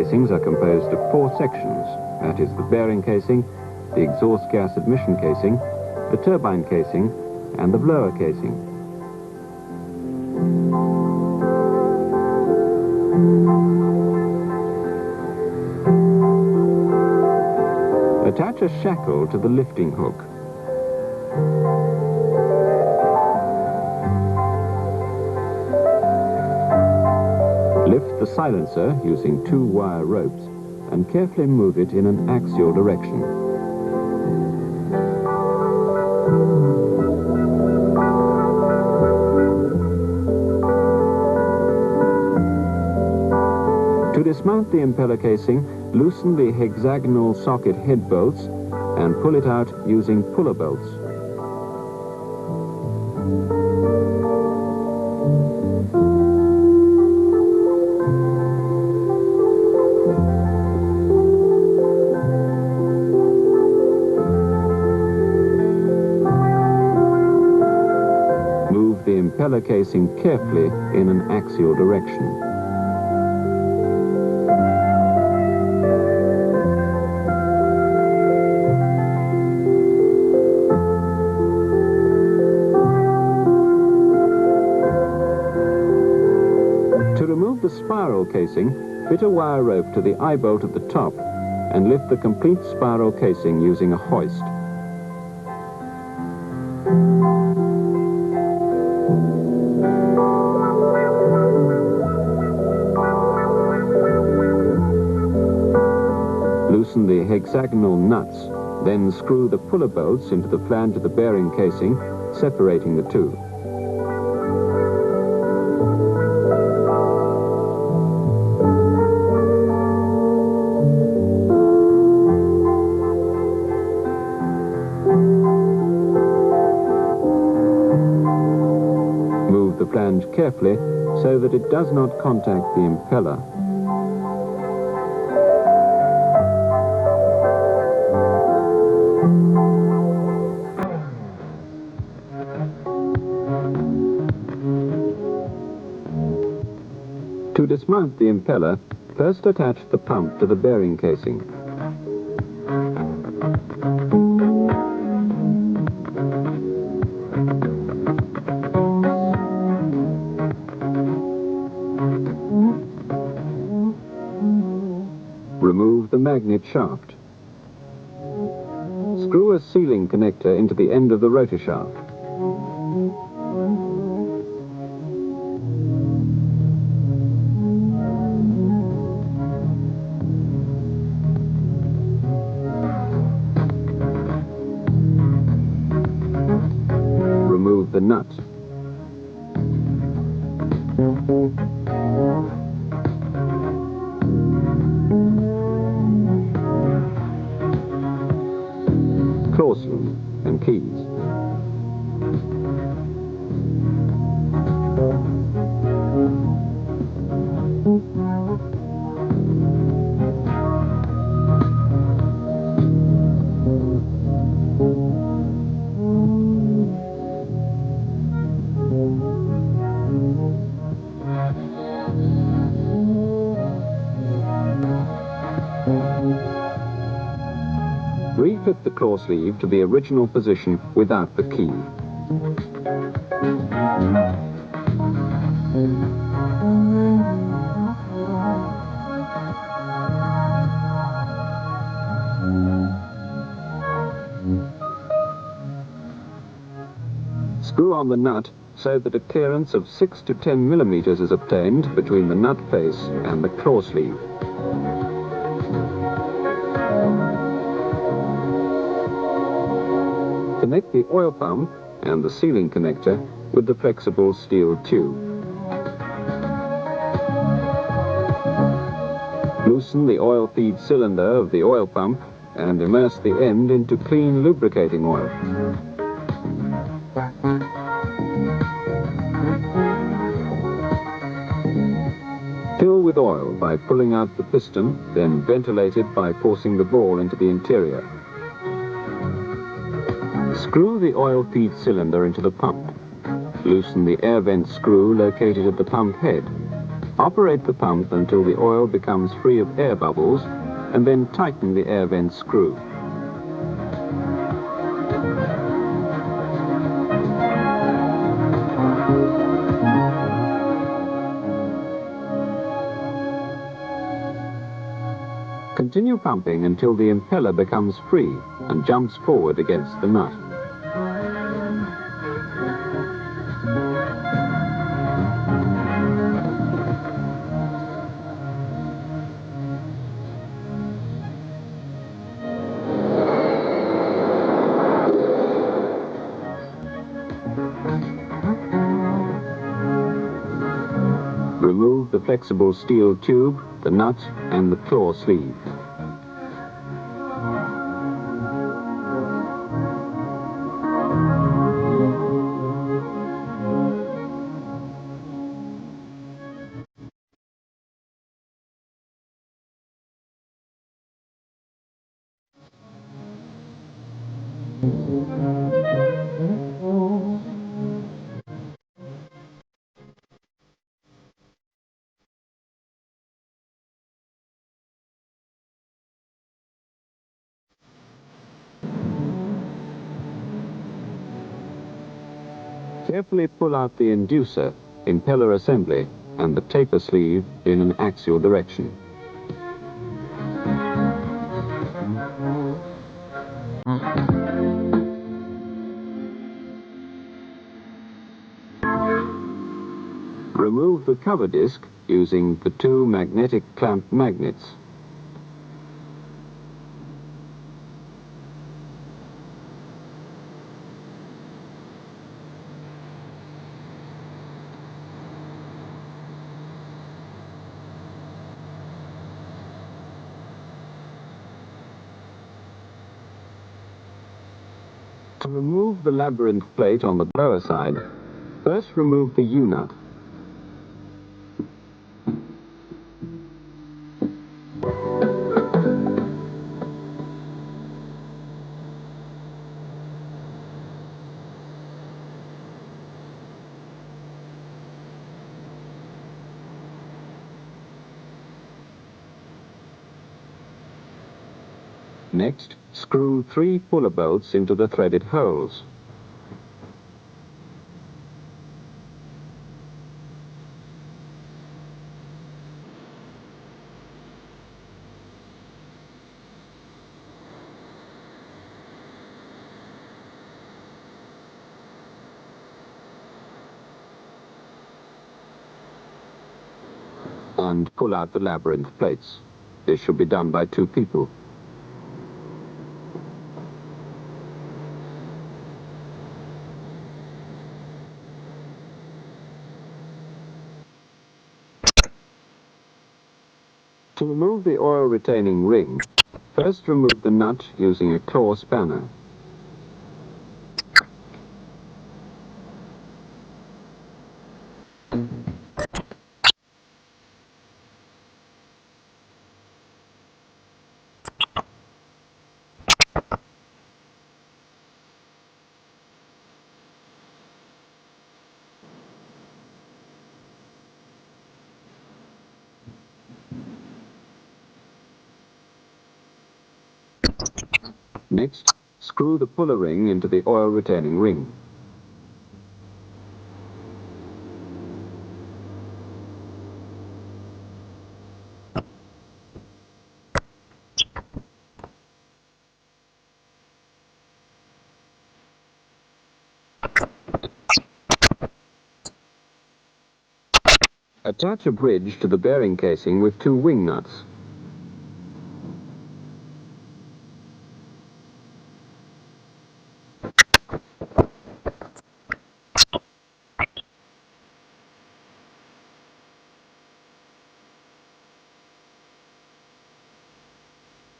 casings are composed of 4 sections. That is the bearing casing, the exhaust gas admission casing, the turbine casing, and the blower casing. Attach a shackle to the lifting hook. Lift the silencer using 2 wire ropes and carefully move it in an axial direction. To dismount the impeller casing, loosen the hexagonal socket head bolts and pull it out using puller bolts. Move the impeller casing carefully in an axial direction. To remove the spiral casing, fit a wire rope to the eye bolt at the top and lift the complete spiral casing using a hoist. Loosen the hexagonal nuts, then screw the puller bolts into the flange of the bearing casing, separating the two. Move the flange carefully so that it does not contact the impeller. To dismount the impeller, first attach the pump to the bearing casing. Remove the magnet shaft. Screw a sealing connector into the end of the rotor shaft. Remove the nut. Claw sleeve and keys. Refit the claw sleeve to the original position without the key. Screw on the nut so that a clearance of 6 to 10 millimeters is obtained between the nut face and the claw sleeve. Connect the oil pump and the sealing connector with the flexible steel tube. Loosen the oil feed cylinder of the oil pump and immerse the end into clean lubricating oil. Fill with oil by pulling out the piston, then ventilate it by forcing the ball into the interior. Screw the oil feed cylinder into the pump. Loosen the air vent screw located at the pump head. Operate the pump until the oil becomes free of air bubbles, and then tighten the air vent screw. Continue pumping until the impeller becomes free and jumps forward against the nut. Remove the flexible steel tube, the nut, and the claw sleeve. Carefully pull out the inducer, impeller assembly, and the taper sleeve in an axial direction. Remove the cover disc using the two magnetic clamp magnets. To remove the labyrinth plate on the blower side, first remove the U-nut. Next, screw 3 puller bolts into the threaded holes. And pull out the labyrinth plates. This should be done by 2 people. To remove the oil retaining ring, first remove the nut using a claw spanner. Next, screw the puller ring into the oil retaining ring. Attach a bridge to the bearing casing with 2 wing nuts.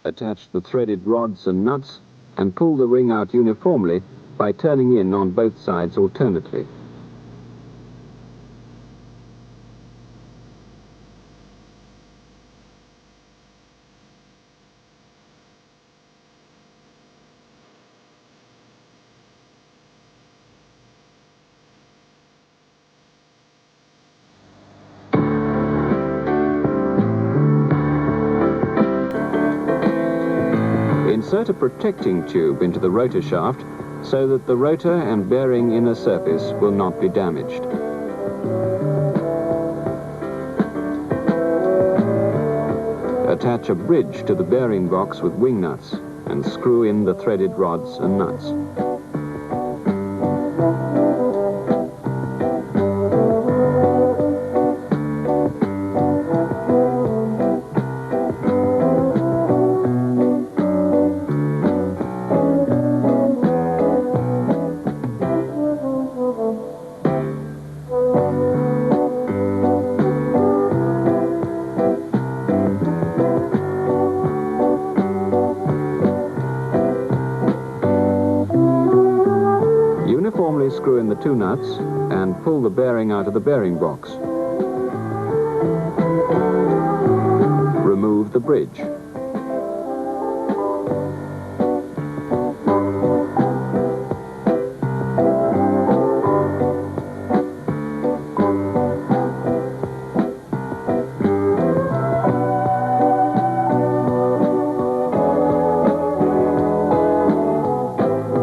Attach the threaded rods and nuts and pull the ring out uniformly by turning in on both sides alternately. Insert a protecting tube into the rotor shaft so that the rotor and bearing inner surface will not be damaged. Attach a bridge to the bearing box with wing nuts and screw in the threaded rods and nuts. Uniformly screw in the two nuts and pull the bearing out of the bearing box. Remove the bridge.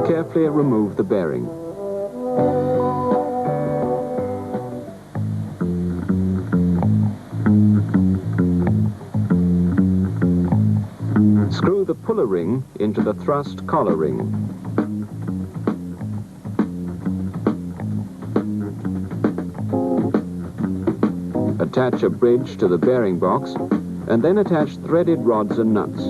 Carefully remove the bearing. Screw the puller ring into the thrust collar ring. Attach a bridge to the bearing box and then attach threaded rods and nuts.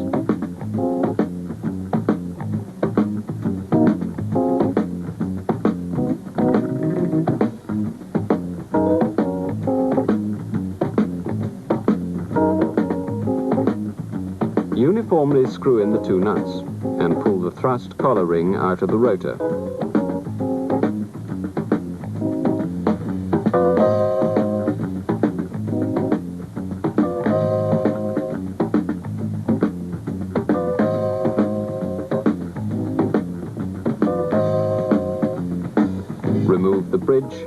Uniformly screw in the two nuts and pull the thrust collar ring out of the rotor. Remove the bridge.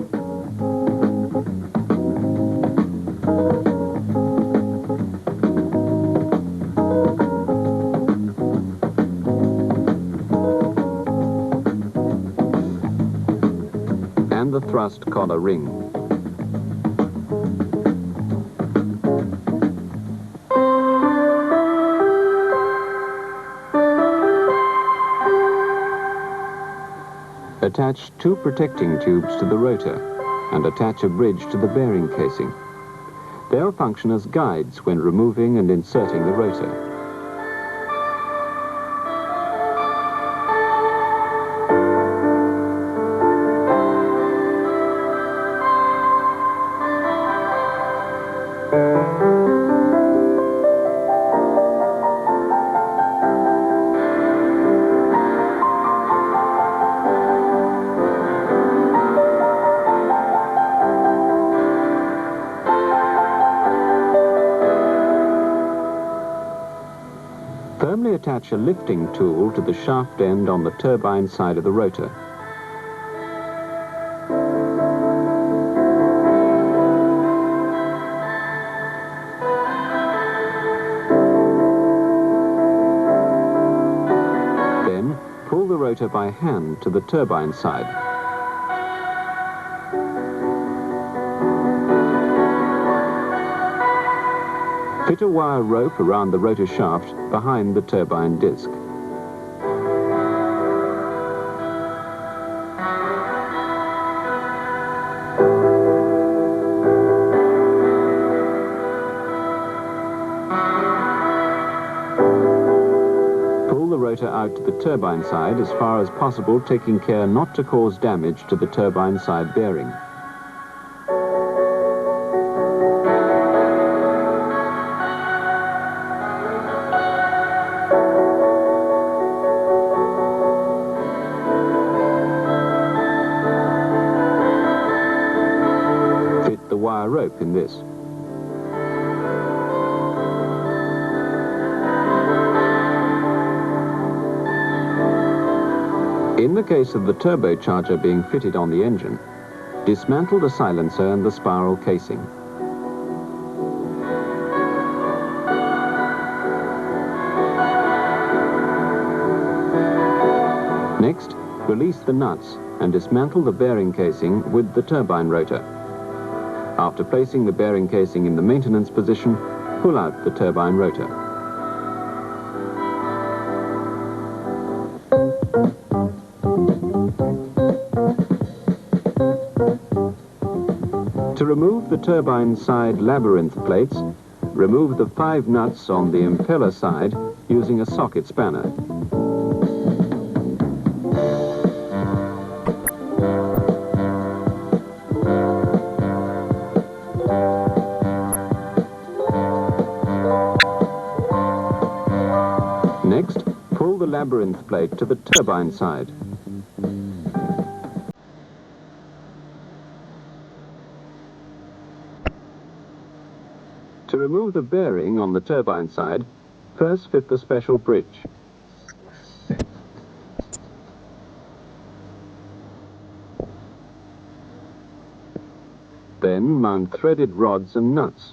And the thrust collar ring. Attach two protecting tubes to the rotor and attach a bridge to the bearing casing. They'll function as guides when removing and inserting the rotor. Firmly attach a lifting tool to the shaft end on the turbine side of the rotor. Then, pull the rotor by hand to the turbine side. Fit a wire rope around the rotor shaft behind the turbine disc. Pull the rotor out to the turbine side as far as possible, taking care not to cause damage to the turbine side bearing. Wire rope in this. In the case of the turbocharger being fitted on the engine, dismantle the silencer and the spiral casing. Release the nuts and dismantle the bearing casing with the turbine rotor. After placing the bearing casing in the maintenance position, pull out the turbine rotor. To remove the turbine side labyrinth plates, remove the 5 nuts on the impeller side using a socket spanner. Next, pull the labyrinth plate to the turbine side. To remove the bearing on the turbine side, first fit the special bridge. Then mount threaded rods and nuts.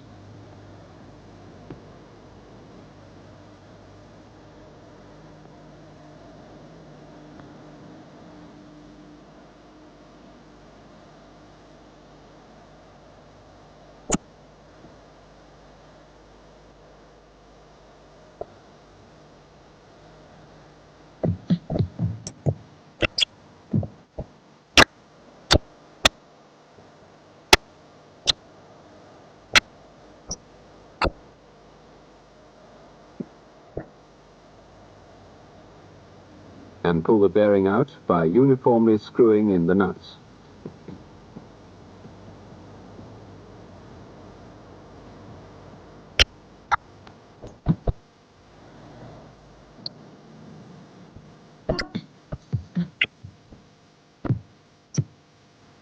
And pull the bearing out by uniformly screwing in the nuts.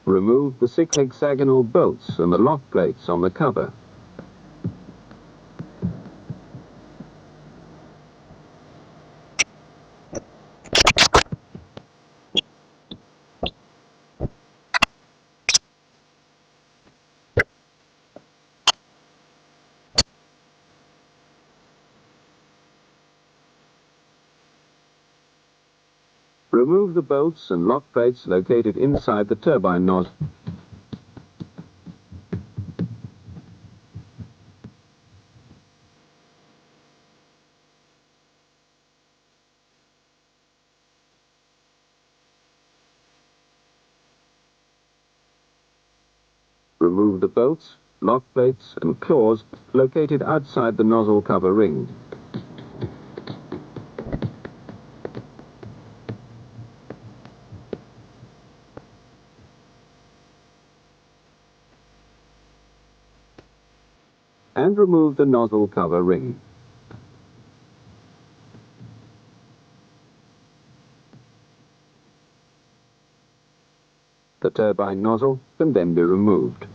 Remove the 6 hexagonal bolts and the lock plates on the cover. Remove the bolts and lock plates located inside the turbine nozzle. Remove the bolts, lock plates and claws located outside the nozzle cover ring. And remove the nozzle cover ring. The turbine nozzle can then be removed.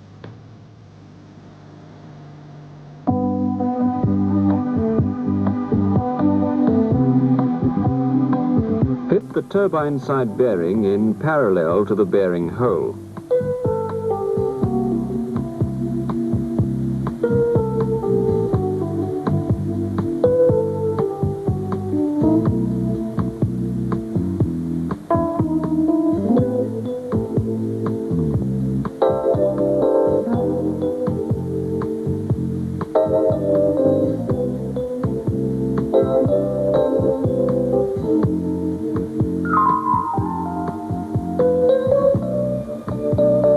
Fit the turbine side bearing in parallel to the bearing hole.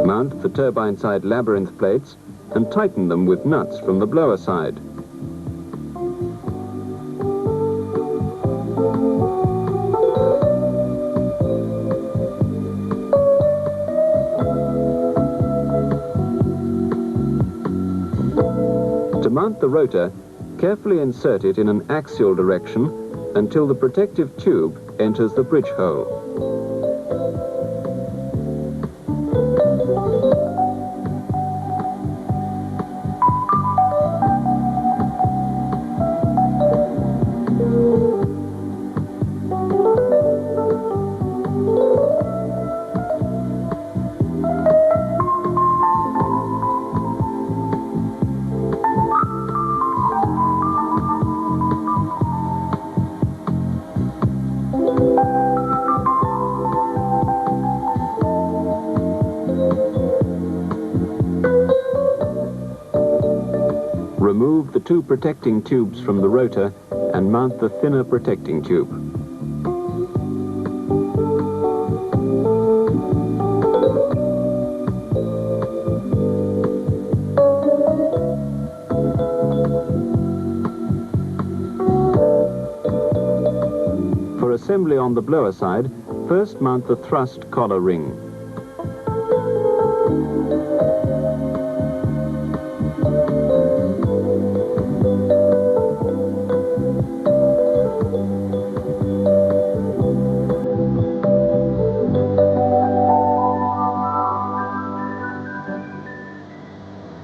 Mount the turbine side labyrinth plates and tighten them with nuts from the blower side. To mount the rotor, carefully insert it in an axial direction until the protective tube enters the bridge hole. the two protecting tubes from the rotor and mount the thinner protecting tube. For assembly on the blower side, first mount the thrust collar ring.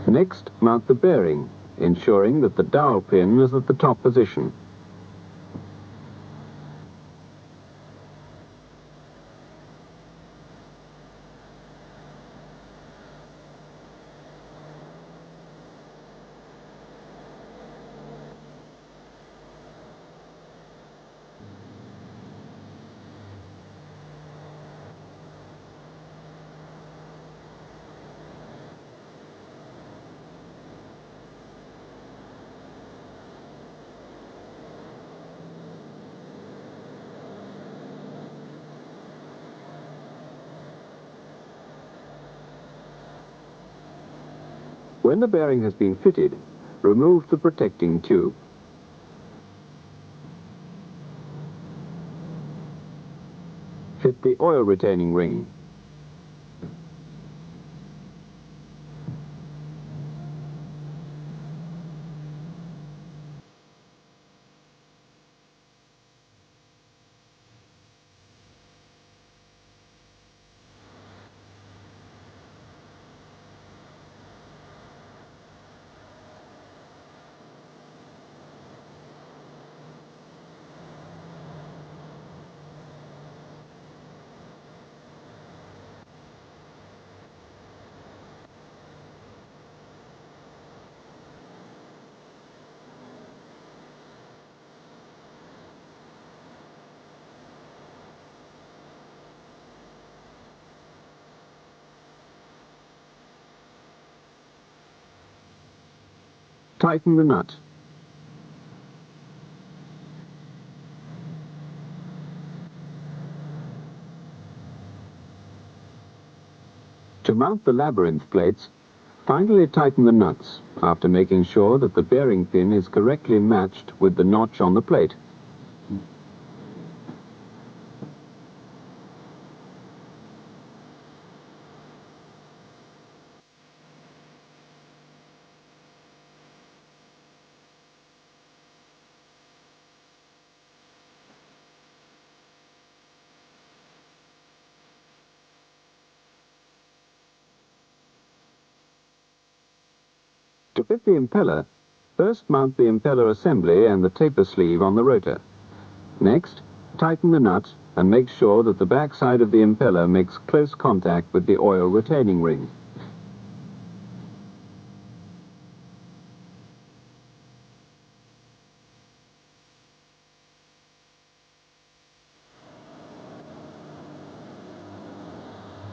Next, mount the bearing, ensuring that the dowel pin is at the top position. When the bearing has been fitted, remove the protecting tube. Fit the oil retaining ring. Tighten the nut. To mount the labyrinth plates, finally tighten the nuts after making sure that the bearing pin is correctly matched with the notch on the plate. To fit the impeller, first mount the impeller assembly and the taper sleeve on the rotor. Next, tighten the nut and make sure that the back side of the impeller makes close contact with the oil retaining ring.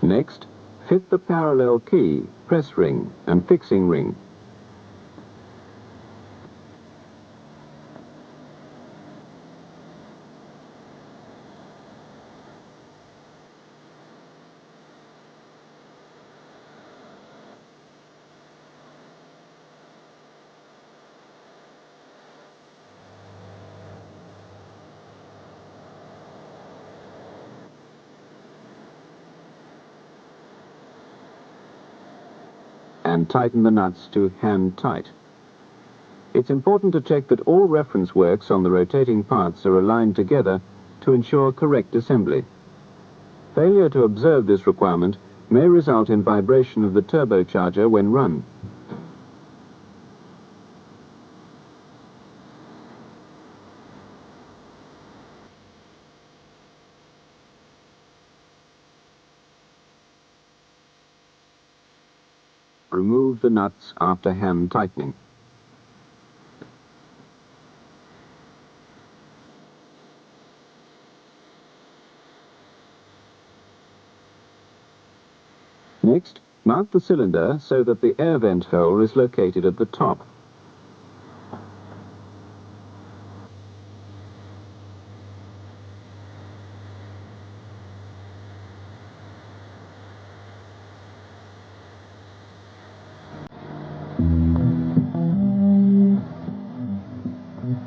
Next, fit the parallel key, press ring and fixing ring. And tighten the nuts to hand tight. It's important to check that all reference works on the rotating parts are aligned together to ensure correct assembly. Failure to observe this requirement may result in vibration of the turbocharger when run. Remove the nuts after hand tightening. Next, mount the cylinder so that the air vent hole is located at the top.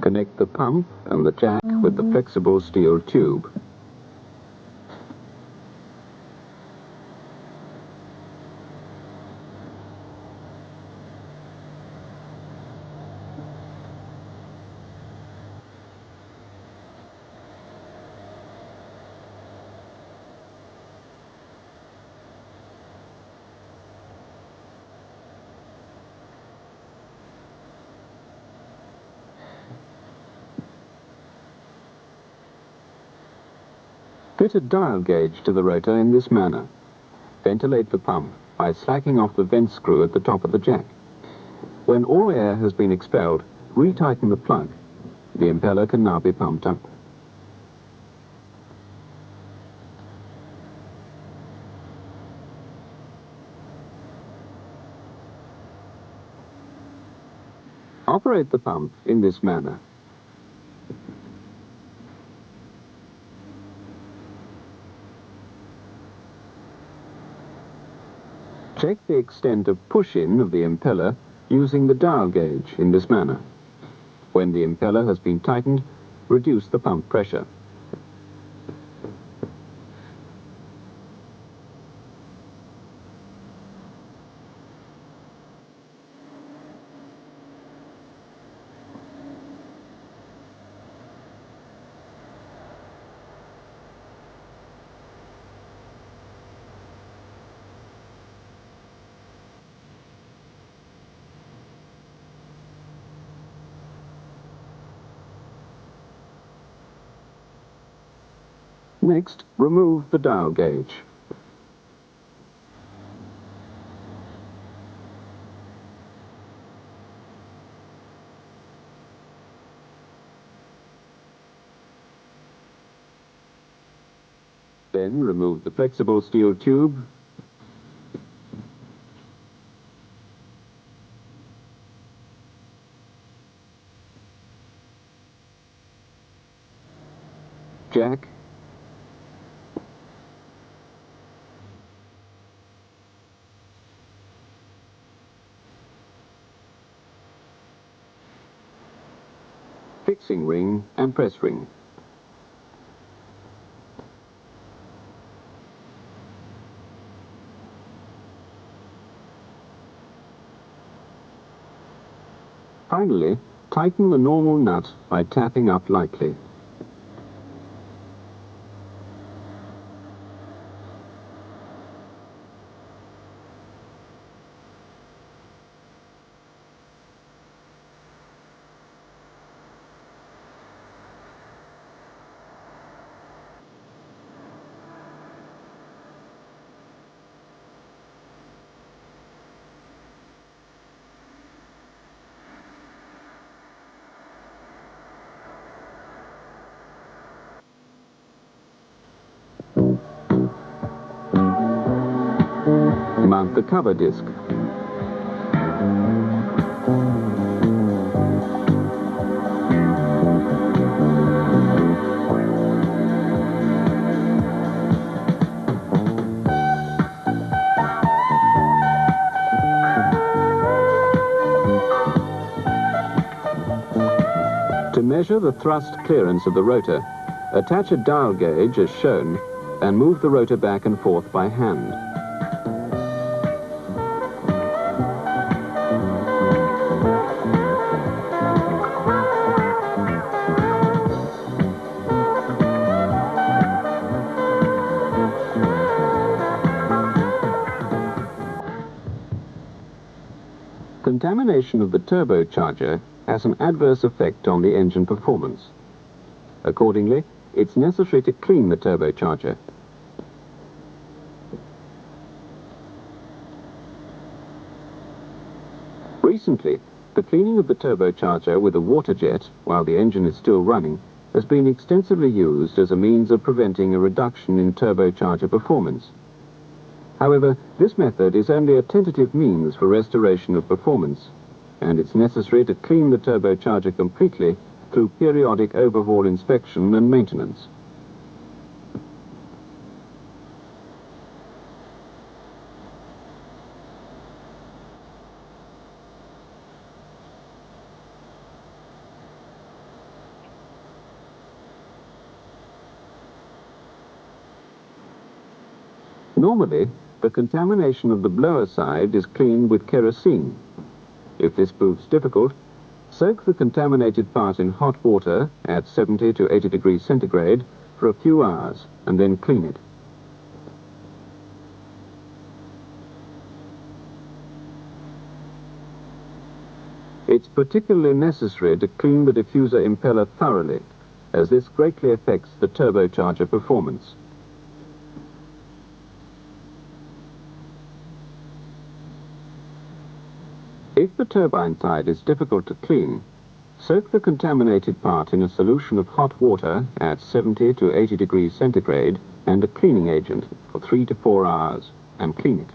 Connect the pump and the jack with the flexible steel tube. Fit a dial gauge to the rotor in this manner. Ventilate the pump by slacking off the vent screw at the top of the jack. When all air has been expelled, retighten the plug. The impeller can now be pumped up. Operate the pump in this manner. Check the extent of push-in of the impeller using the dial gauge in this manner. When the impeller has been tightened, reduce the pump pressure. Next, remove the dial gauge. Then remove the flexible steel tube jack, fixing ring and press ring. Finally, tighten the normal nut by tapping up lightly. Mount the cover disc. To measure the thrust clearance of the rotor, attach a dial gauge as shown and move the rotor back and forth by hand. Contamination of the turbocharger has an adverse effect on the engine performance. Accordingly, it's necessary to clean the turbocharger. Recently, the cleaning of the turbocharger with a water jet while the engine is still running has been extensively used as a means of preventing a reduction in turbocharger performance. However, this method is only a tentative means for restoration of performance, and it's necessary to clean the turbocharger completely through periodic overhaul inspection and maintenance. Normally, the contamination of the blower side is cleaned with kerosene. If this proves difficult, soak the contaminated part in hot water at 70 to 80 degrees centigrade for a few hours and then clean it. It's particularly necessary to clean the diffuser impeller thoroughly, as this greatly affects the turbocharger performance. If the turbine side is difficult to clean, soak the contaminated part in a solution of hot water at 70 to 80 degrees centigrade and a cleaning agent for 3 to 4 hours and clean it.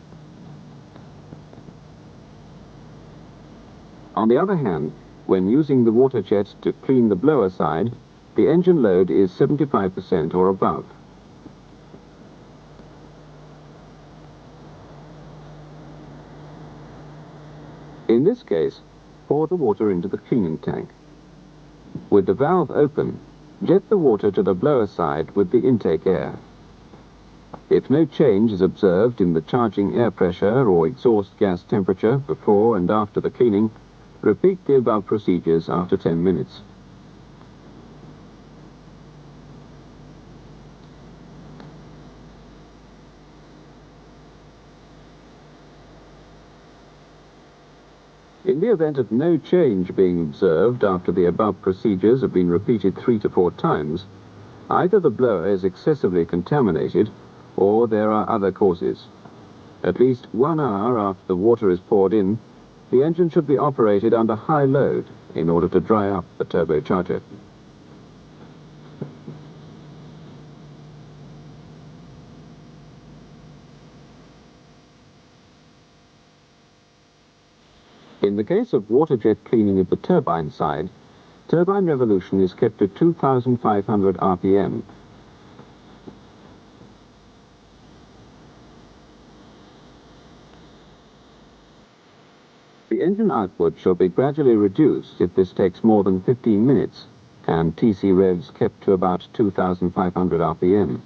On the other hand, when using the water jet to clean the blower side, the engine load is 75% or above. In this case, pour the water into the cleaning tank. With the valve open, jet the water to the blower side with the intake air. If no change is observed in the charging air pressure or exhaust gas temperature before and after the cleaning, repeat the above procedures after 10 minutes. In the event of no change being observed after the above procedures have been repeated 3 to 4 times, either the blower is excessively contaminated or there are other causes. At least 1 hour after the water is poured in, the engine should be operated under high load in order to dry up the turbocharger. In the case of water jet cleaning of the turbine side, turbine revolution is kept at 2,500 RPM. The engine output shall be gradually reduced if this takes more than 15 minutes, and TC revs kept to about 2,500 RPM.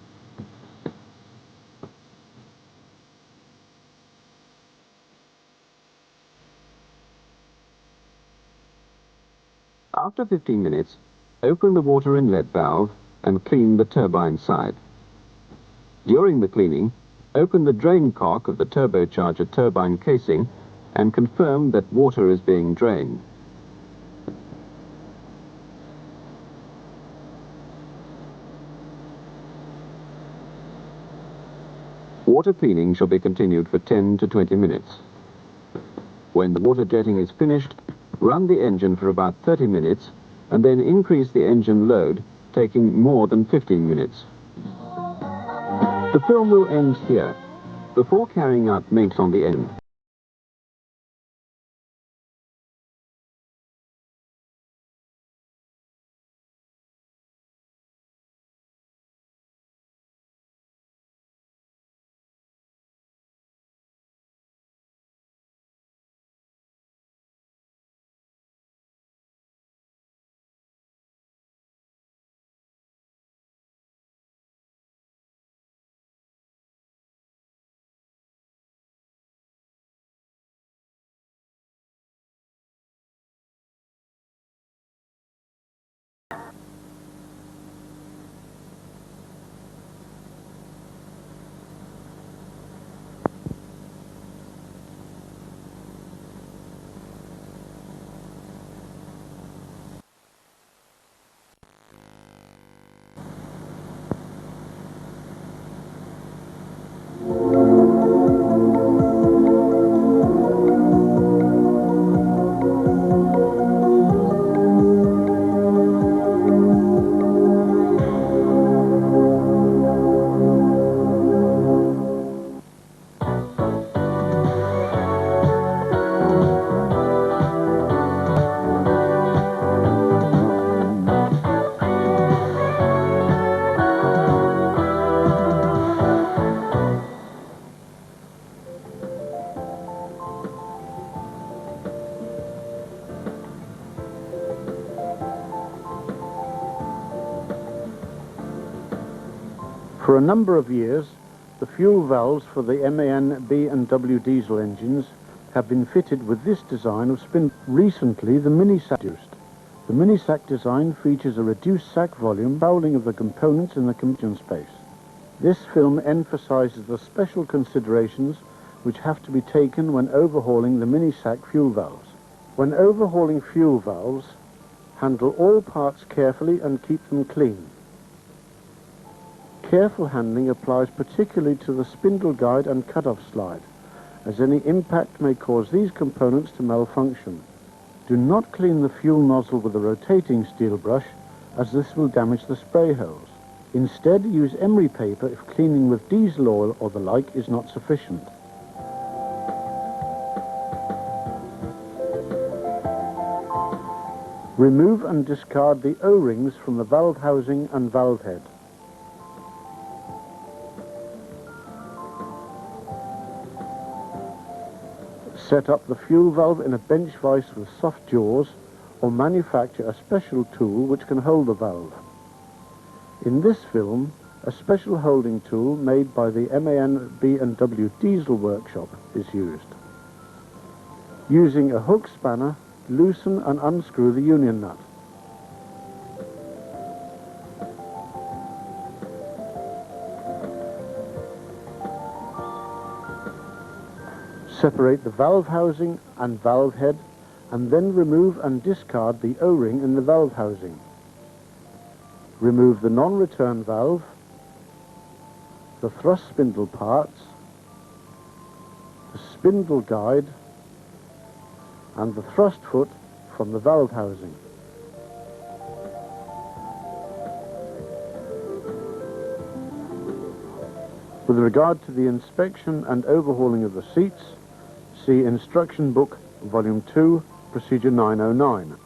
After 15 minutes, open the water inlet valve and clean the turbine side. During the cleaning, open the drain cock of the turbocharger turbine casing and confirm that water is being drained. Water cleaning shall be continued for 10 to 20 minutes. When the water jetting is finished, run the engine for about 30 minutes and then increase the engine load, taking more than 15 minutes. The film will end here. Before carrying out maintenance on the engine, For a number of years, The fuel valves for the MAN, B and W diesel engines have been fitted with this design of spindle. Recently, the mini-sack used. The mini-sack design features a reduced sack volume, fouling of the components in the combustion space. This film emphasizes the special considerations which have to be taken when overhauling the mini-sack fuel valves. When overhauling fuel valves, handle all parts carefully and keep them clean. Careful handling applies particularly to the spindle guide and cut-off slide, as any impact may cause these components to malfunction. Do not clean the fuel nozzle with a rotating steel brush, as this will damage the spray hose. Instead, use emery paper if cleaning with diesel oil or the like is not sufficient. Remove and discard the O-rings from the valve housing and valve head. Set up the fuel valve in a bench vise with soft jaws, or manufacture a special tool which can hold the valve. In this film, a special holding tool made by the MAN, B and W diesel workshop is used. Using a hook spanner, loosen and unscrew the union nut. Separate the valve housing and valve head, and then remove and discard the O-ring in the valve housing. Remove the non-return valve, the thrust spindle parts, the spindle guide, and the thrust foot from the valve housing. With regard to the inspection and overhauling of the seats, see Instruction Book, Volume 2, Procedure 909.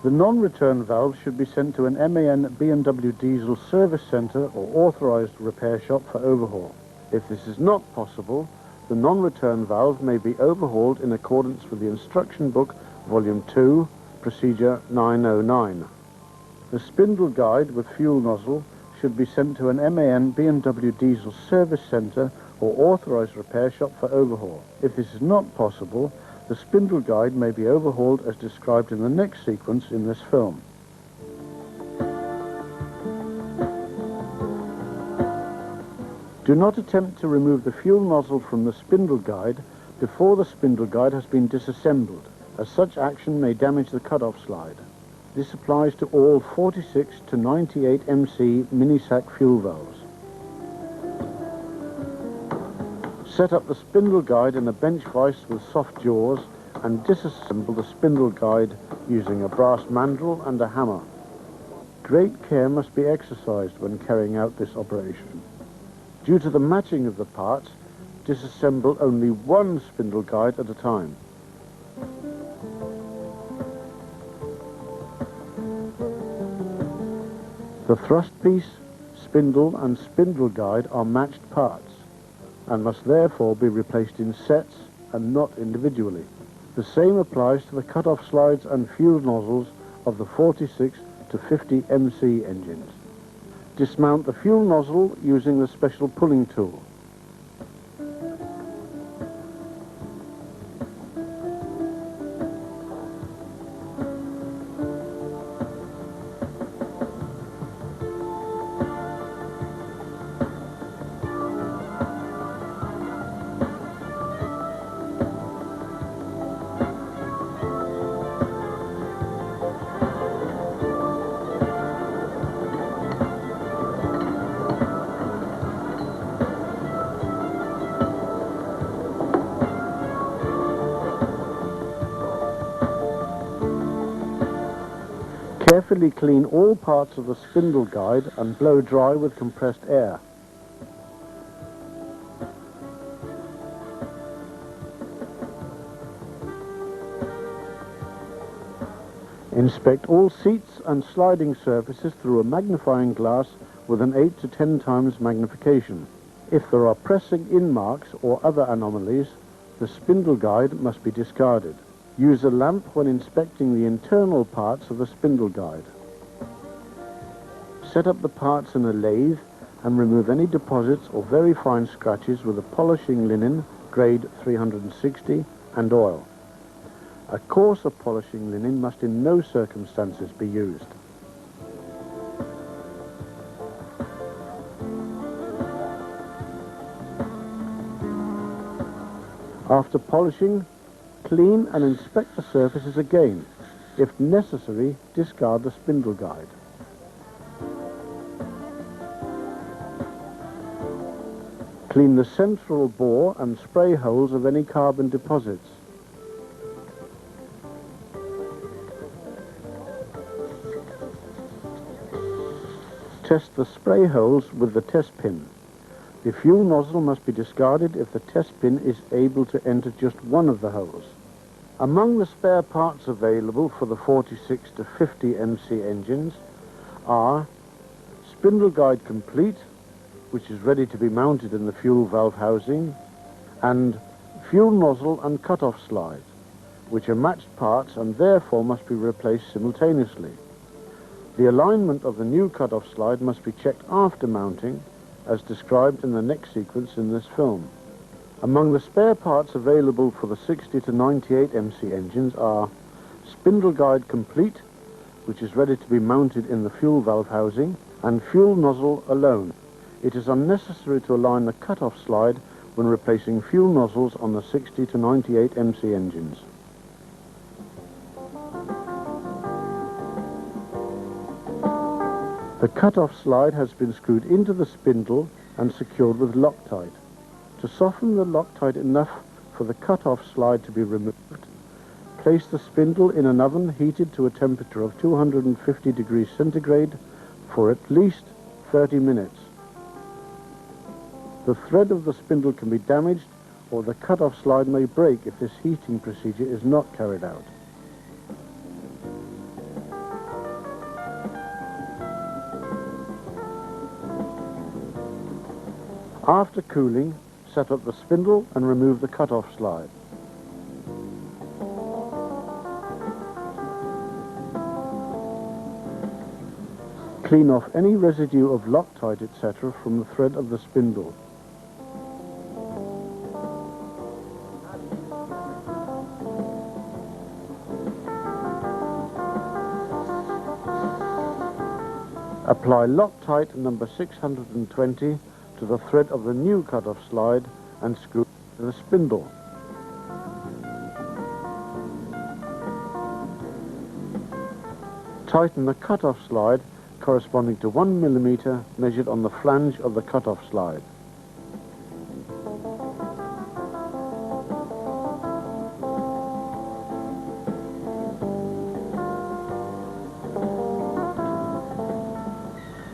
The non-return valve should be sent to an MAN, B&W diesel service centre or authorised repair shop for overhaul. If this is not possible, the non-return valve may be overhauled in accordance with the Instruction Book, Volume 2, Procedure 909. The spindle guide with fuel nozzle should be sent to an MAN, B&W diesel service centre or authorised repair shop for overhaul. If this is not possible, the spindle guide may be overhauled as described in the next sequence in this film. Do not attempt to remove the fuel nozzle from the spindle guide before the spindle guide has been disassembled, as such action may damage the cut-off slide. This applies to all 46 to 98 MC mini-sack fuel valves. Set up the spindle guide in a bench vise with soft jaws and disassemble the spindle guide using a brass mandrel and a hammer. Great care must be exercised when carrying out this operation. Due to the matching of the parts, disassemble only one spindle guide at a time. The thrust piece, spindle and spindle guide are matched parts and must therefore be replaced in sets and not individually. The same applies to the cut-off slides and fuel nozzles of the 46 to 50 MC engines. Dismount the fuel nozzle using the special pulling tool. Carefully clean all parts of the spindle guide and blow dry with compressed air. Inspect all seats and sliding surfaces through a magnifying glass with an 8 to 10 times magnification. If there are pressing in marks or other anomalies, the spindle guide must be discarded. Use a lamp when inspecting the internal parts of the spindle guide. Set up the parts in a lathe and remove any deposits or very fine scratches with a polishing linen, grade 360, and oil. A coarser polishing linen must in no circumstances be used. After polishing, clean and inspect the surfaces again. If necessary, discard the spindle guide. Clean the central bore and spray holes of any carbon deposits. Test the spray holes with the test pin. The fuel nozzle must be discarded if the test pin is able to enter just one of the holes. Among the spare parts available for the 46 to 50 MC engines are spindle guide complete, which is ready to be mounted in the fuel valve housing, and fuel nozzle and cut-off slide, which are matched parts and therefore must be replaced simultaneously. The alignment of the new cut-off slide must be checked after mounting, as described in the next sequence in this film. Among the spare parts available for the 60 to 98 MC engines are spindle guide complete, which is ready to be mounted in the fuel valve housing, and fuel nozzle alone. It is unnecessary to align the cut-off slide when replacing fuel nozzles on the 60 to 98 MC engines. The cut-off slide has been screwed into the spindle and secured with Loctite. To soften the Loctite enough for the cut-off slide to be removed, place the spindle in an oven heated to a temperature of 250 degrees centigrade for at least 30 minutes. The thread of the spindle can be damaged, or the cut-off slide may break if this heating procedure is not carried out. After cooling, set up the spindle and remove the cut-off slide. Clean off any residue of Loctite, etc. from the thread of the spindle. Apply Loctite number 620 to the thread of the new cut-off slide and screw to the spindle. Tighten the cut-off slide corresponding to 1 millimeter measured on the flange of the cut-off slide.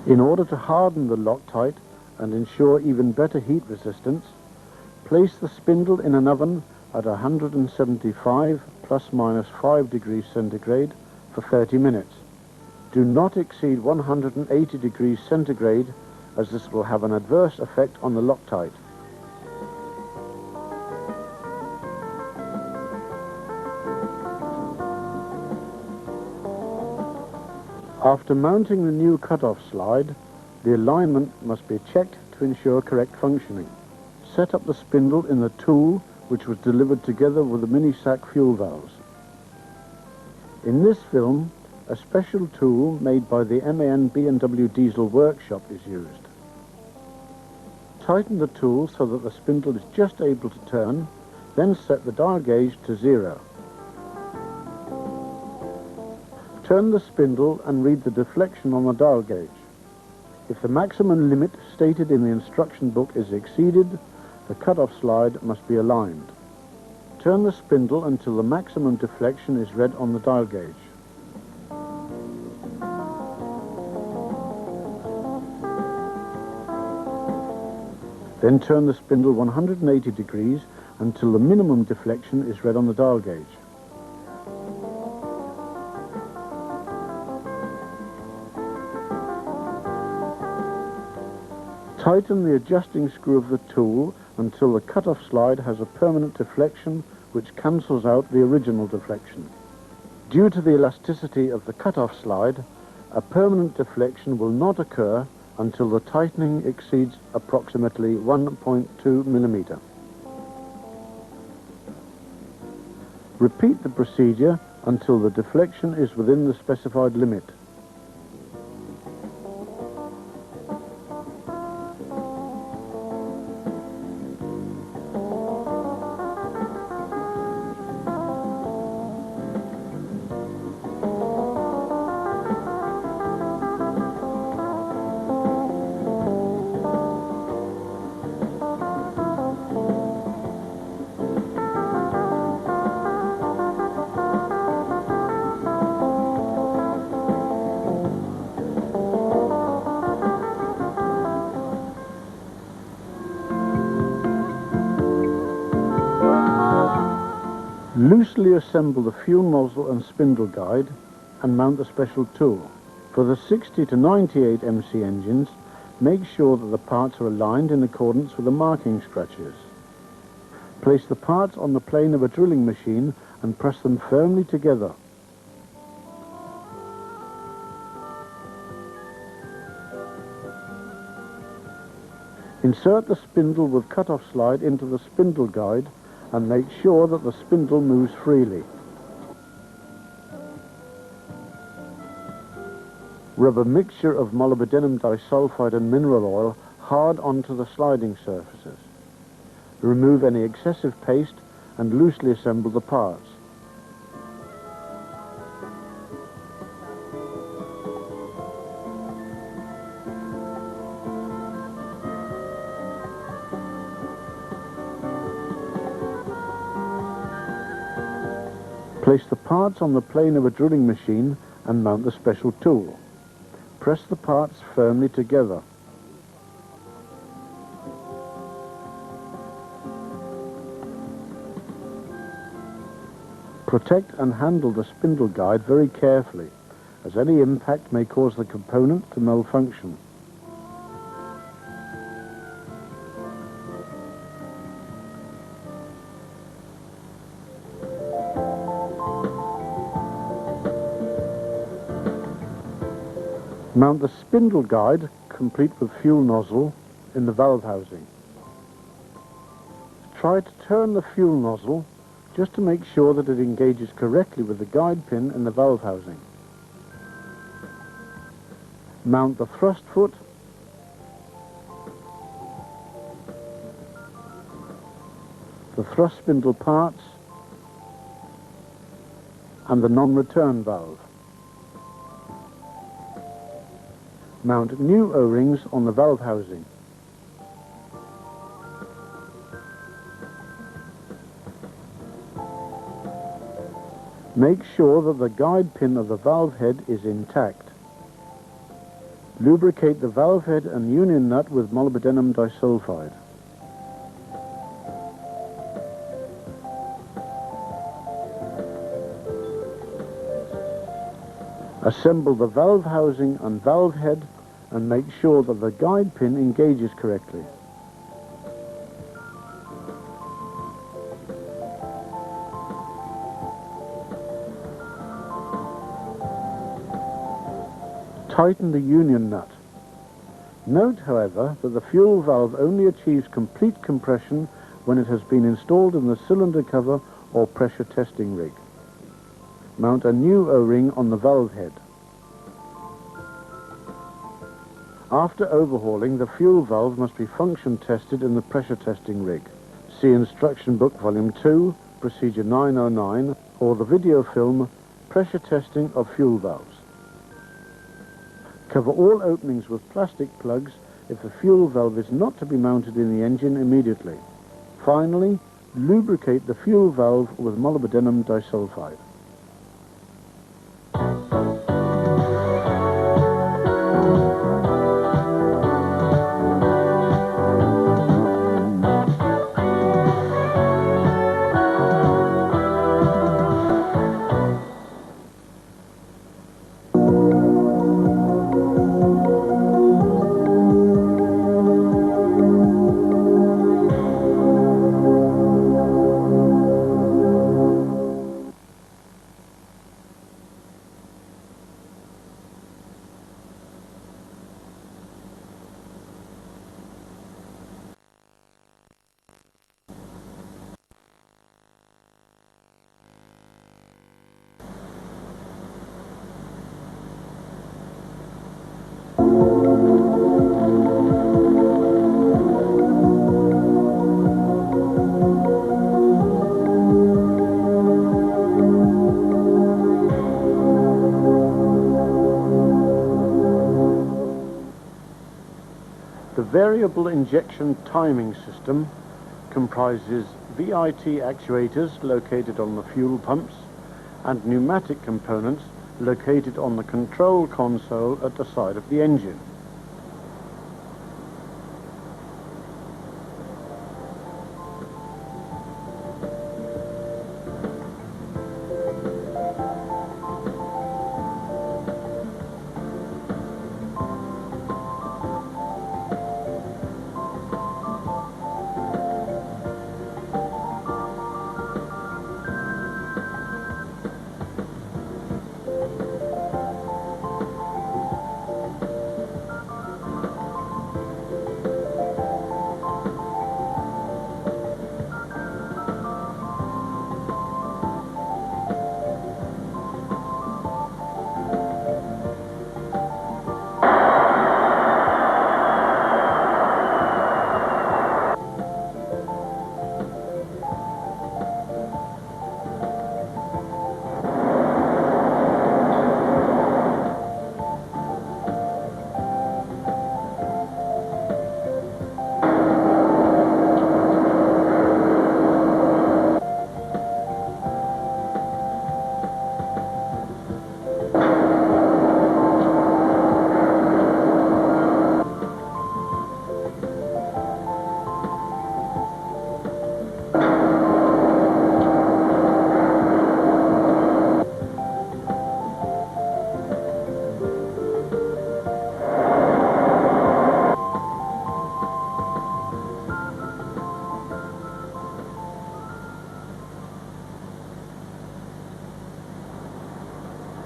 In order to harden the Loctite and ensure even better heat resistance, place the spindle in an oven at 175 plus minus 5 degrees centigrade for 30 minutes. Do not exceed 180 degrees centigrade, as this will have an adverse effect on the Loctite. After mounting the new cut-off slide, the alignment must be checked to ensure correct functioning. Set up the spindle in the tool which was delivered together with the mini-sack fuel valves. In this film, a special tool made by the MAN B&W Diesel workshop is used. Tighten the tool so that the spindle is just able to turn, then set the dial gauge to 0. Turn the spindle and read the deflection on the dial gauge. If the maximum limit stated in the instruction book is exceeded, the cut-off slide must be aligned. Turn the spindle until the maximum deflection is read on the dial gauge. Then turn the spindle 180 degrees until the minimum deflection is read on the dial gauge. Tighten the adjusting screw of the tool until the cut-off slide has a permanent deflection which cancels out the original deflection. Due to the elasticity of the cut-off slide, a permanent deflection will not occur until the tightening exceeds approximately 1.2 millimeter. Repeat the procedure until the deflection is within the specified limit. Loosely assemble the fuel nozzle and spindle guide and mount the special tool. For the 60 to 98 MC engines, make sure that the parts are aligned in accordance with the marking scratches. Place the parts on the plane of a drilling machine and press them firmly together. Insert the spindle with cut-off slide into the spindle guide and make sure that the spindle moves freely. Rub a mixture of molybdenum disulfide and mineral oil hard onto the sliding surfaces. Remove any excessive paste and loosely assemble the parts. Place the parts on the plane of a drilling machine and mount the special tool. Press the parts firmly together. Protect and handle the spindle guide very carefully, as any impact may cause the component to malfunction. Mount the spindle guide, complete with fuel nozzle, in the valve housing. Try to turn the fuel nozzle just to make sure that it engages correctly with the guide pin in the valve housing. Mount the thrust foot, the thrust spindle parts, and the non-return valve. Mount new O-rings on the valve housing. Make sure that the guide pin of the valve head is intact. Lubricate the valve head and union nut with molybdenum disulfide. Assemble the valve housing and valve head and make sure that the guide pin engages correctly. Tighten the union nut. Note, however, that the fuel valve only achieves complete compression when it has been installed in the cylinder cover or pressure testing rig. Mount a new O-ring on the valve head. After overhauling, the fuel valve must be function tested in the pressure testing rig. See Instruction Book Volume 2, Procedure 909, or the video film, Pressure Testing of Fuel Valves. Cover all openings with plastic plugs if the fuel valve is not to be mounted in the engine immediately. Finally, lubricate the fuel valve with molybdenum disulfide. variable injection timing system comprises VIT actuators located on the fuel pumps and pneumatic components located on the control console at the side of the engine.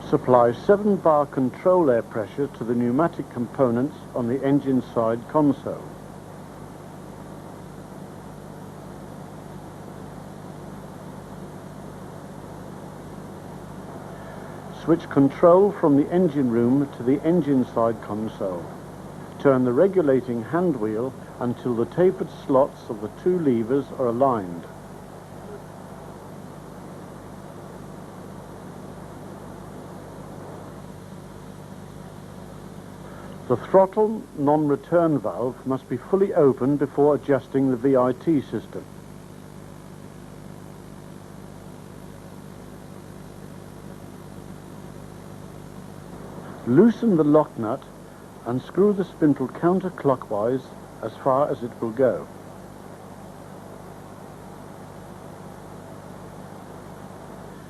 Supply 7 bar control air pressure to the pneumatic components on the engine side console. Switch control from the engine room to the engine side console. Turn the regulating hand wheel until the tapered slots of the 2 levers are aligned. The throttle non-return valve must be fully open before adjusting the VIT system. Loosen the lock nut and screw the spindle counterclockwise as far as it will go.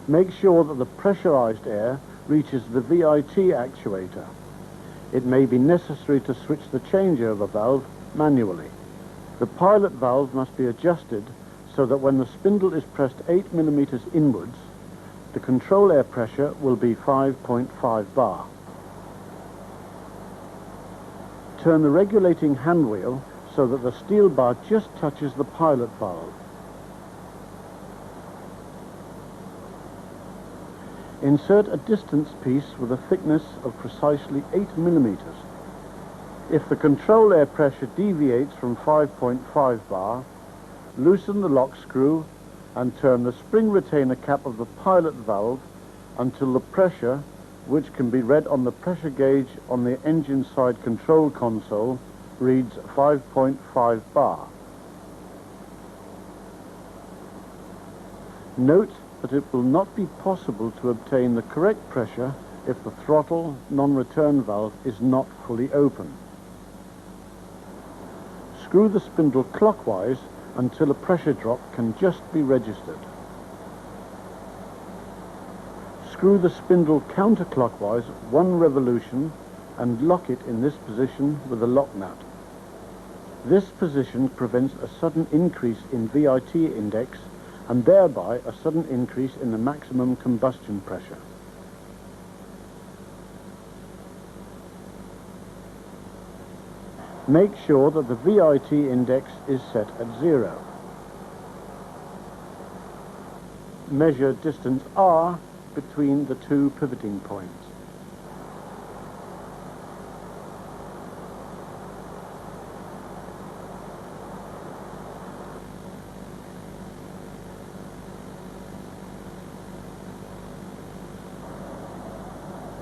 Make sure that the pressurized air reaches the VIT actuator. It may be necessary to switch the changeover valve manually. The pilot valve must be adjusted so that when the spindle is pressed 8 millimeters inwards, the control air pressure will be 5.5 bar. Turn the regulating hand wheel so that the steel bar just touches the pilot valve. Insert a distance piece with a thickness of precisely 8 millimeters. If the control air pressure deviates from 5.5 bar, loosen the lock screw and turn the spring retainer cap of the pilot valve until the pressure, which can be read on the pressure gauge on the engine side control console, reads 5.5 bar. Note that it will not be possible to obtain the correct pressure if the throttle non-return valve is not fully open. Screw the spindle clockwise until a pressure drop can just be registered. Screw the spindle counterclockwise 1 revolution and lock it in this position with a lock nut. This position prevents a sudden increase in VIT index and thereby a sudden increase in the maximum combustion pressure. Make sure that the VIT index is set at 0. Measure distance R between the 2 pivoting points.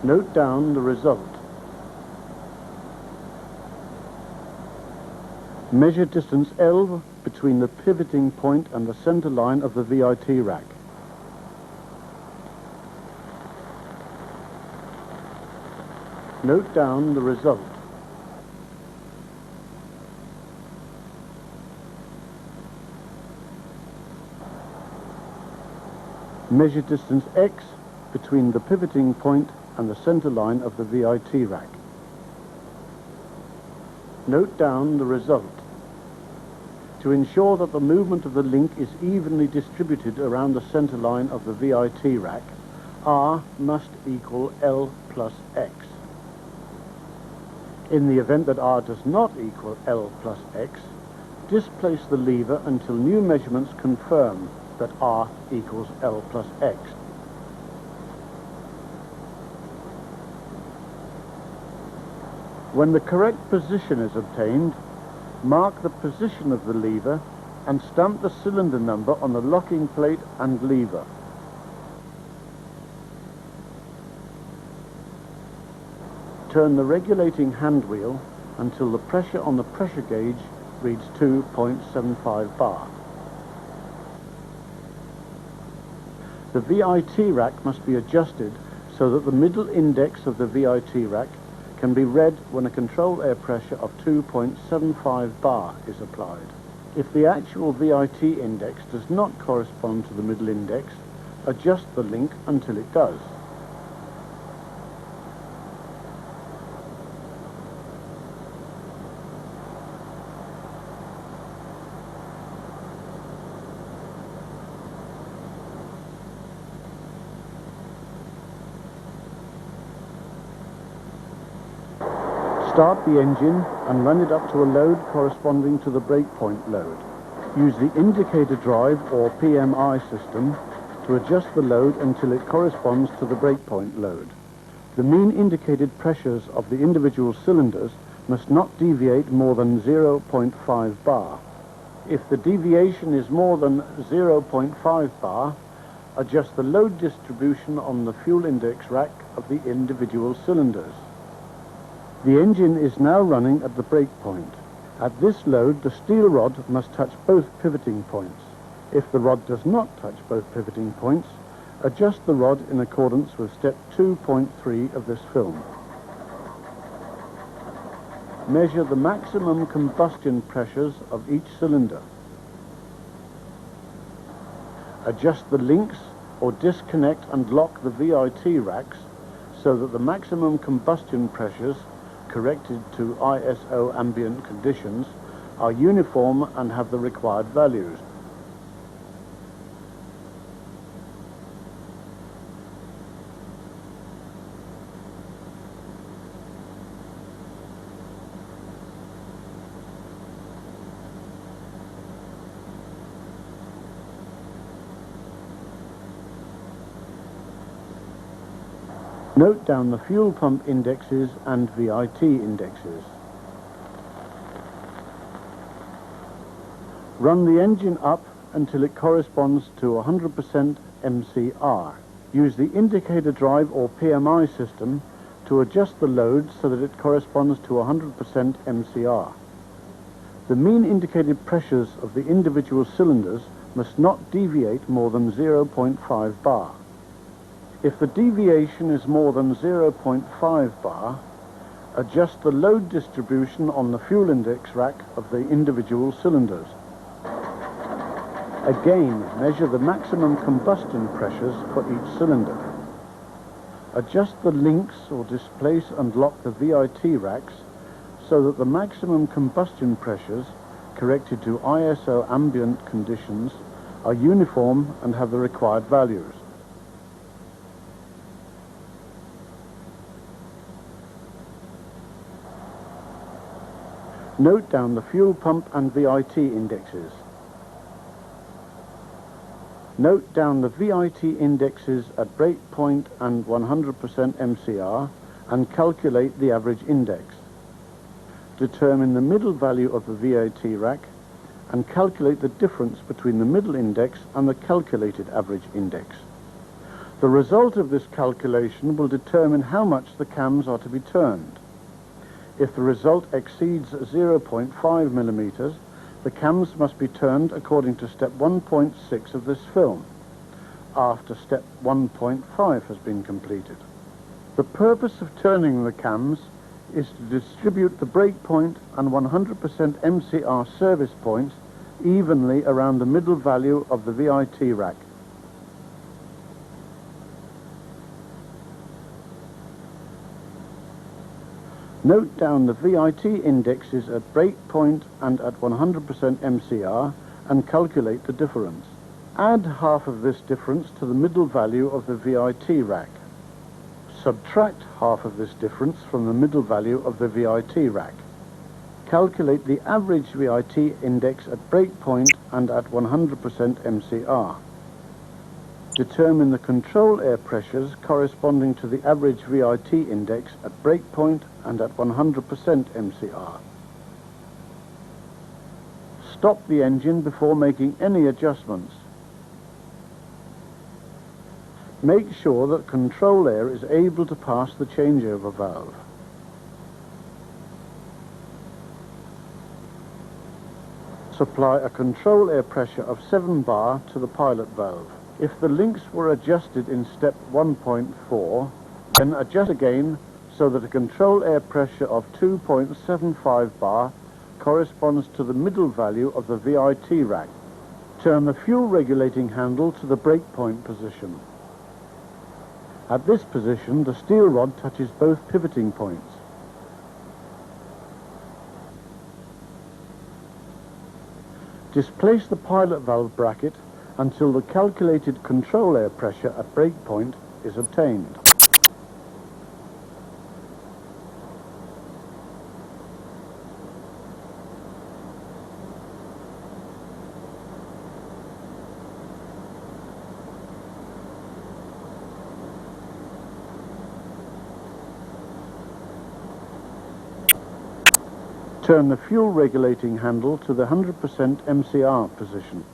Note down the result. Measure distance L between the pivoting point and the center line of the VIT rack. Note down the result. Measure distance X between the pivoting point and the center line of the VIT rack. Note down the result. To ensure that the movement of the link is evenly distributed around the center line of the VIT rack, R must equal L plus X. In the event that R does not equal L plus X, displace the lever until new measurements confirm that R equals L plus X. When the correct position is obtained, mark the position of the lever and stamp the cylinder number on the locking plate and lever. Turn the regulating hand wheel until the pressure on the pressure gauge reads 2.75 bar. The VIT rack must be adjusted so that the middle index of the VIT rack can be read when a control air pressure of 2.75 bar is applied. If the actual VIT index does not correspond to the middle index, adjust the link until it does. Start the engine and run it up to a load corresponding to the breakpoint load. Use the indicator drive or PMI system to adjust the load until it corresponds to the breakpoint load. The mean indicated pressures of the individual cylinders must not deviate more than 0.5 bar. If the deviation is more than 0.5 bar, adjust the load distribution on the fuel index rack of the individual cylinders. The engine is now running at the brake point. At this load, the steel rod must touch both pivoting points. If the rod does not touch both pivoting points, adjust the rod in accordance with step 2.3 of this film. Measure the maximum combustion pressures of each cylinder. Adjust the links or disconnect and lock the VIT racks so that the maximum combustion pressures corrected to ISO ambient conditions are uniform and have the required values. Note down the fuel pump indexes and VIT indexes. Run the engine up until it corresponds to 100% MCR. Use the indicator drive or PMI system to adjust the load so that it corresponds to 100% MCR. The mean indicated pressures of the individual cylinders must not deviate more than 0.5 bar. If the deviation is more than 0.5 bar, adjust the load distribution on the fuel index rack of the individual cylinders. Again, measure the maximum combustion pressures for each cylinder. Adjust the links or displace and lock the VIT racks so that the maximum combustion pressures, corrected to ISO ambient conditions, are uniform and have the required values. Note down the fuel pump and VIT indexes. Note down the VIT indexes at breakpoint and 100% MCR and calculate the average index. Determine the middle value of the VIT rack and calculate the difference between the middle index and the calculated average index. The result of this calculation will determine how much the cams are to be turned. If the result exceeds 0.5 millimeters, the cams must be turned according to step 1.6 of this film, after step 1.5 has been completed. The purpose of turning the cams is to distribute the breakpoint and 100% MCR service points evenly around the middle value of the VIT rack. Note down the VIT indexes at breakpoint and at 100% MCR and calculate the difference. Add half of this difference to the middle value of the VIT rack. Subtract half of this difference from the middle value of the VIT rack. Calculate the average VIT index at breakpoint and at 100% MCR. Determine the control air pressures corresponding to the average VIT index at breakpoint and at 100% MCR. Stop the engine before making any adjustments. Make sure that control air is able to pass the changeover valve. Supply a control air pressure of 7 bar to the pilot valve. If the links were adjusted in step 1.4, then adjust again so that a control air pressure of 2.75 bar corresponds to the middle value of the VIT rack. Turn the fuel regulating handle to the breakpoint position. At this position, the steel rod touches both pivoting points. Displace the pilot valve bracket until the calculated control air pressure at breakpoint is obtained. Turn the fuel regulating handle to the 100% MCR position.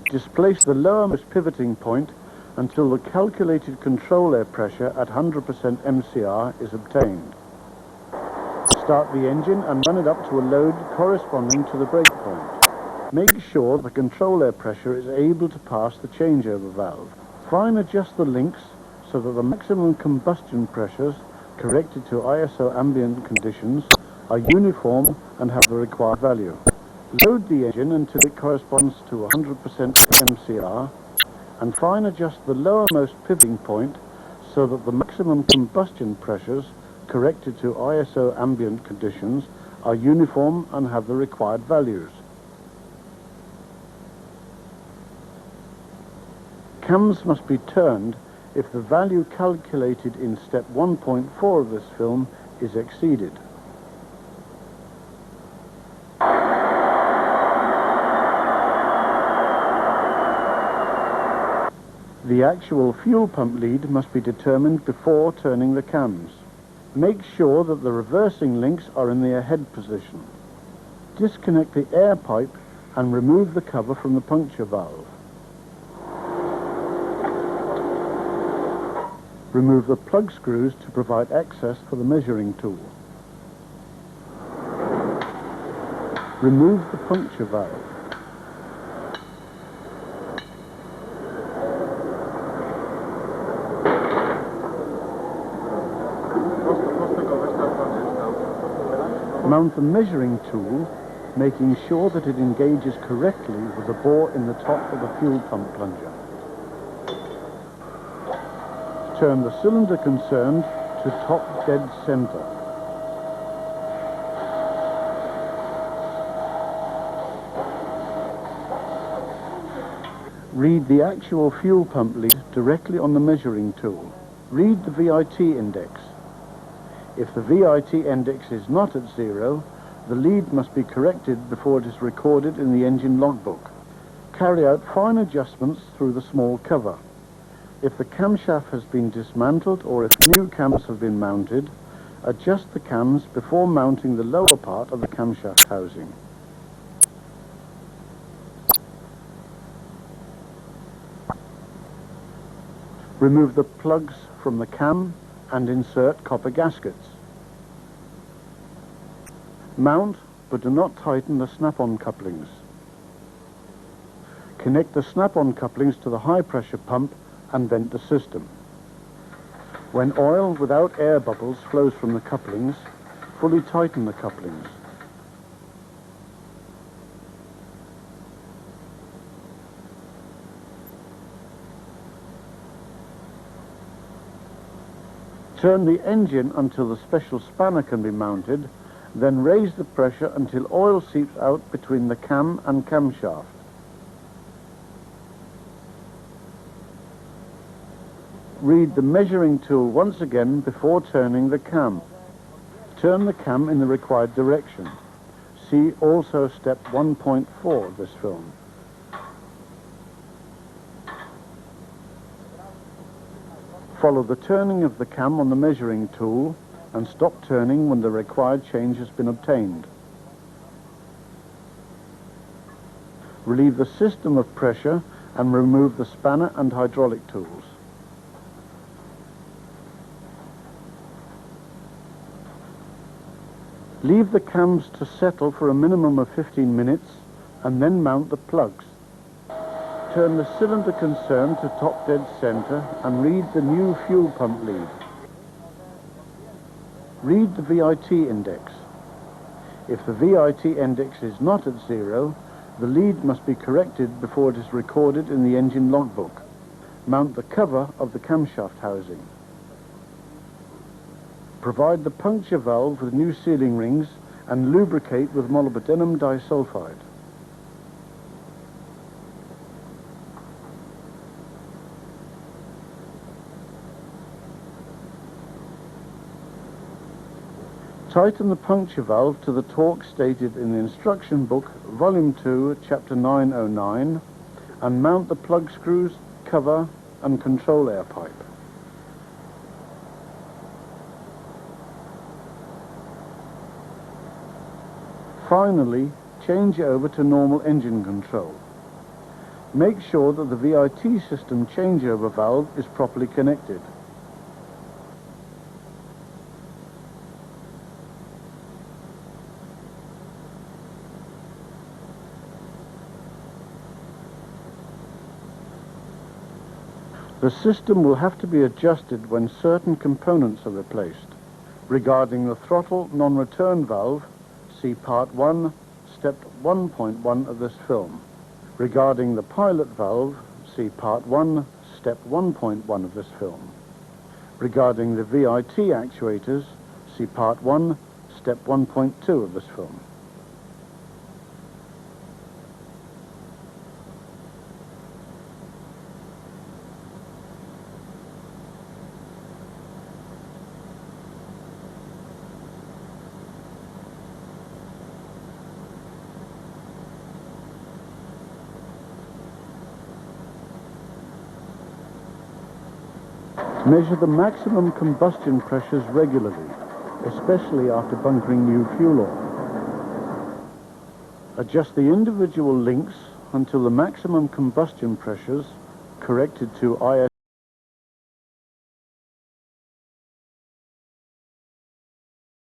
Displace the lowermost pivoting point until the calculated control air pressure at 100% MCR is obtained. Start the engine and run it up to a load corresponding to the breakpoint. Make sure the control air pressure is able to pass the changeover valve. Fine adjust the links so that the maximum combustion pressures corrected to ISO ambient conditions are uniform and have the required value. Load the engine until it corresponds to 100% MCR and fine adjust the lowermost pivoting point so that the maximum combustion pressures corrected to ISO ambient conditions are uniform and have the required values. Cams must be turned if the value calculated in step 1.4 of this film is exceeded. The actual fuel pump lead must be determined before turning the cams. Make sure that the reversing links are in the ahead position. Disconnect the air pipe and remove the cover from the puncture valve. Remove the plug screws to provide access for the measuring tool. Remove the puncture valve. Mount the measuring tool, making sure that it engages correctly with the bore in the top of the fuel pump plunger. Turn the cylinder concerned to top dead center. Read the actual fuel pump lead directly on the measuring tool. Read the VIT index. If the VIT index is not at 0, the lead must be corrected before it is recorded in the engine logbook. Carry out fine adjustments through the small cover. If the camshaft has been dismantled or if new cams have been mounted, adjust the cams before mounting the lower part of the camshaft housing. Remove the plugs from the cam and insert copper gaskets. Mount, but do not tighten the snap-on couplings. Connect the snap-on couplings to the high-pressure pump and vent the system. When oil without air bubbles flows from the couplings, fully tighten the couplings. Turn the engine until the special spanner can be mounted, then raise the pressure until oil seeps out between the cam and camshaft. Read the measuring tool once again before turning the cam. Turn the cam in the required direction. See also step 1.4 of this film. Follow the turning of the cam on the measuring tool and stop turning when the required change has been obtained. Relieve the system of pressure and remove the spanner and hydraulic tools. Leave the cams to settle for a minimum of 15 minutes and then mount the plugs. Turn the cylinder concern to top dead center and read the new fuel pump lead. Read the VIT index. If the VIT index is not at 0, the lead must be corrected before it is recorded in the engine logbook. Mount the cover of the camshaft housing. Provide the puncture valve with new sealing rings and lubricate with molybdenum disulfide. Tighten the puncture valve to the torque stated in the instruction book, Volume 2, Chapter 909, and mount the plug screws, cover, and control air pipe. Finally, change over to normal engine control. Make sure that the VIT system changeover valve is properly connected. The system will have to be adjusted when certain components are replaced. Regarding the throttle non-return valve, see Part 1, Step 1.1 of this film. Regarding the pilot valve, see Part 1, Step 1.1 of this film. Regarding the VIT actuators, see Part 1, Step 1.2 of this film. Measure the maximum combustion pressures regularly, especially after bunkering new fuel oil. Adjust the individual links until the maximum combustion pressures, corrected to ISO